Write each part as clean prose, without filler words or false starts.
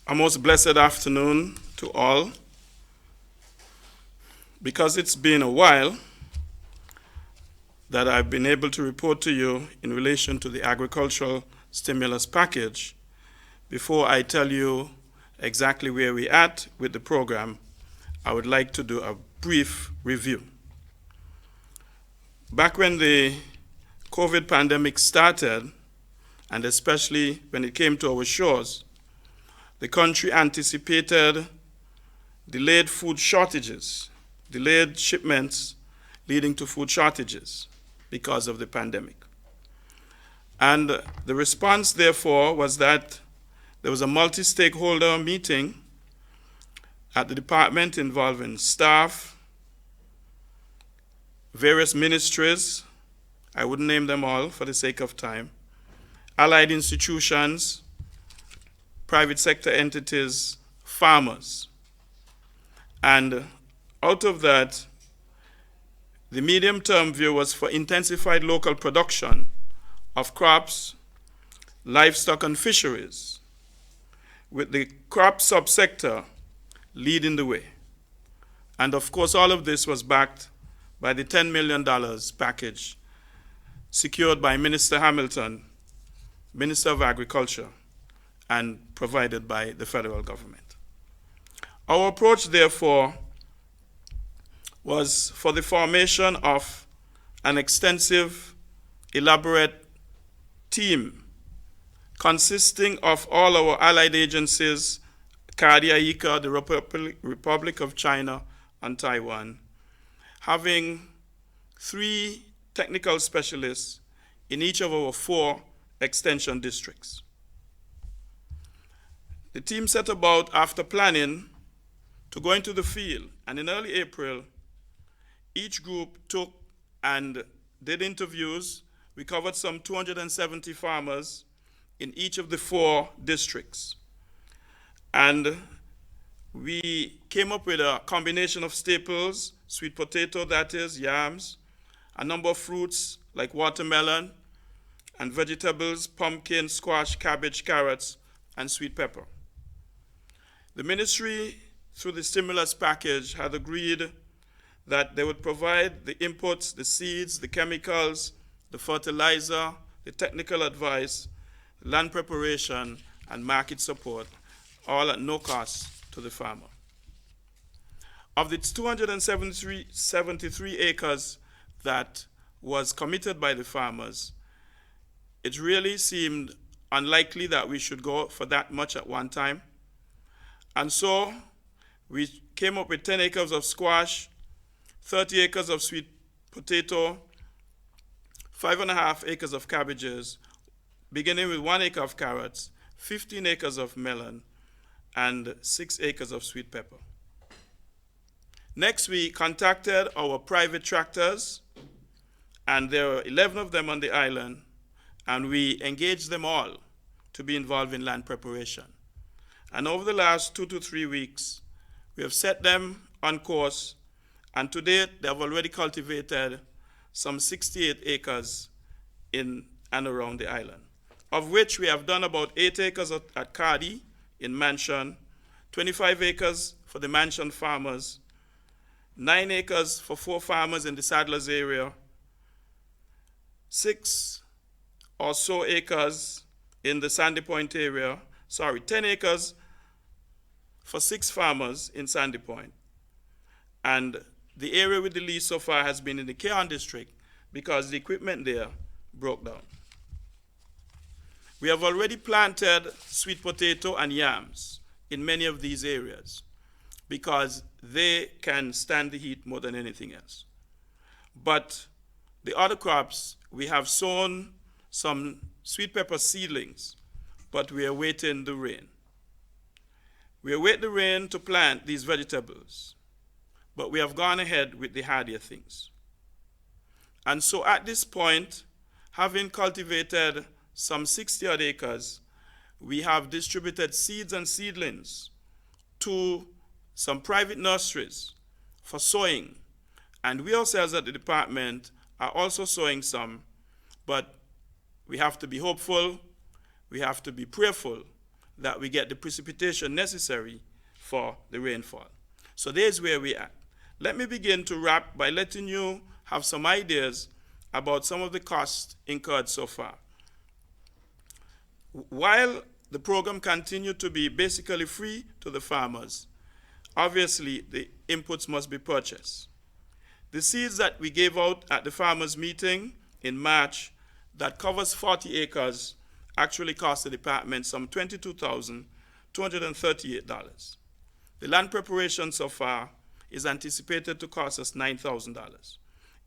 A most blessed afternoon to all. Because it's been a while that I've been able to report to you in relation to the agricultural stimulus package, before I tell you exactly where we're at with the program, I would like to do a brief review. Back when the COVID pandemic started, and especially when it came to our shores, the country anticipated delayed food shortages, delayed shipments leading to food shortages because of the pandemic. And the response, therefore, was that there was a multi-stakeholder meeting at the department involving staff, various ministries, I wouldn't name them all for the sake of time, allied institutions, private sector entities, farmers. And out of that, the medium-term view was for intensified local production of crops, livestock, and fisheries, with the crop subsector leading the way. And of course, all of this was backed by the $10 million package secured by Minister Hamilton, Minister of Agriculture, and provided by the federal government. Our approach, therefore, was for the formation of an extensive, elaborate team consisting of all our allied agencies, CARDI, ICA, the Republic of China, and Taiwan, having 3 technical specialists in each of our 4 extension districts. The team set about, after planning, to go into the field, and in early April, each group took and did interviews. We covered some 270 farmers in each of the 4 districts. And we came up with a combination of staples, sweet potato, that is, yams, a number of fruits like watermelon, and vegetables, pumpkin, squash, cabbage, carrots, and sweet pepper. The ministry, through the stimulus package, had agreed that they would provide the inputs, the seeds, the chemicals, the fertilizer, the technical advice, land preparation, and market support, all at no cost to the farmer. Of the 273 acres that was committed by the farmers, it really seemed unlikely that we should go for that much at one time. And so we came up with 10 acres of squash, 30 acres of sweet potato, 5.5 acres of cabbages, beginning with 1 acre of carrots, 15 acres of melon, and 6 acres of sweet pepper. Next, we contacted our private tractors, and there were 11 of them on the island, and we engaged them all to be involved in land preparation. And over the last 2 to 3 weeks, we have set them on course, and to date, they have already cultivated some 68 acres in and around the island, of which we have done about 8 acres at CARDI in Mansion, 25 acres for the Mansion farmers, 9 acres for 4 farmers in the Sadlers area, 6 or so acres in the Sandy Point area, 10 acres for 6 farmers in Sandy Point. And the area with the least so far has been in the Keon district because the equipment there broke down. We have already planted sweet potato and yams in many of these areas because they can stand the heat more than anything else. But the other crops, we have sown some sweet pepper seedlings, but we are waiting the rain. We await the rain to plant these vegetables, but we have gone ahead with the hardier things. And so at this point, having cultivated some 60-odd acres, we have distributed seeds and seedlings to some private nurseries for sowing. And we ourselves at the department are also sowing some, but we have to be hopeful, we have to be prayerful, that we get the precipitation necessary for the rainfall. So there's where we're at. Let me begin to wrap by letting you have some ideas about some of the costs incurred so far. While the program continued to be basically free to the farmers, obviously the inputs must be purchased. The seeds that we gave out at the farmers' meeting in March that covers 40 acres actually cost the department some $22,238. The land preparation so far is anticipated to cost us $9,000.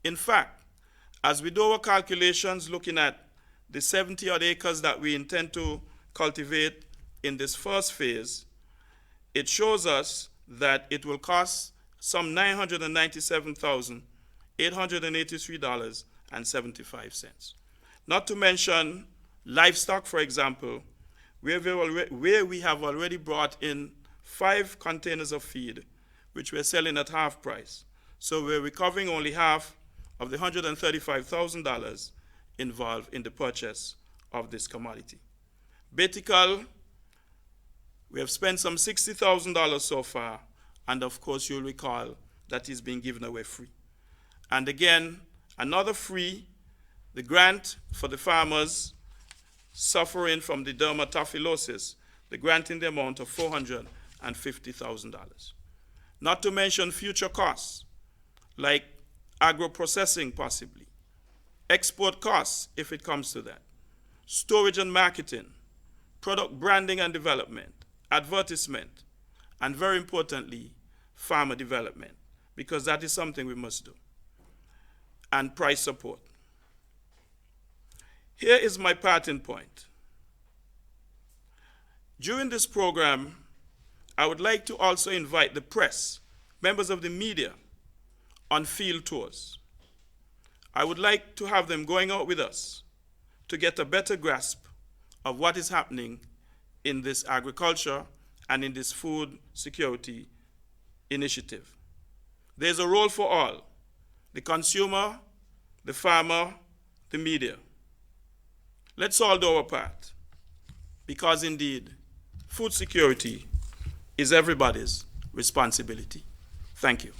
In fact, as we do our calculations looking at the 70-odd acres that we intend to cultivate in this first phase, it shows us that it will cost some $997,883.75. Not to mention livestock, for example, where we have already brought in 5 containers of feed, which we're selling at half price. So we're recovering only half of the $135,000 involved in the purchase of this commodity. Betical, we have spent some $60,000 so far, and of course you'll recall that is being given away free. And again, another free, the grant for the farmers suffering from the dermatophilosis, the grant in the amount of $450,000. Not to mention future costs, like agro-processing possibly, export costs if it comes to that, storage and marketing, product branding and development, advertisement, and very importantly, farmer development, because that is something we must do, and price support. Here is my parting point. During this program, I would like to also invite the press, members of the media, on field tours. I would like to have them going out with us to get a better grasp of what is happening in this agriculture and in this food security initiative. There's a role for all, the consumer, the farmer, the media. Let's all do our part, because indeed, food security is everybody's responsibility. Thank you.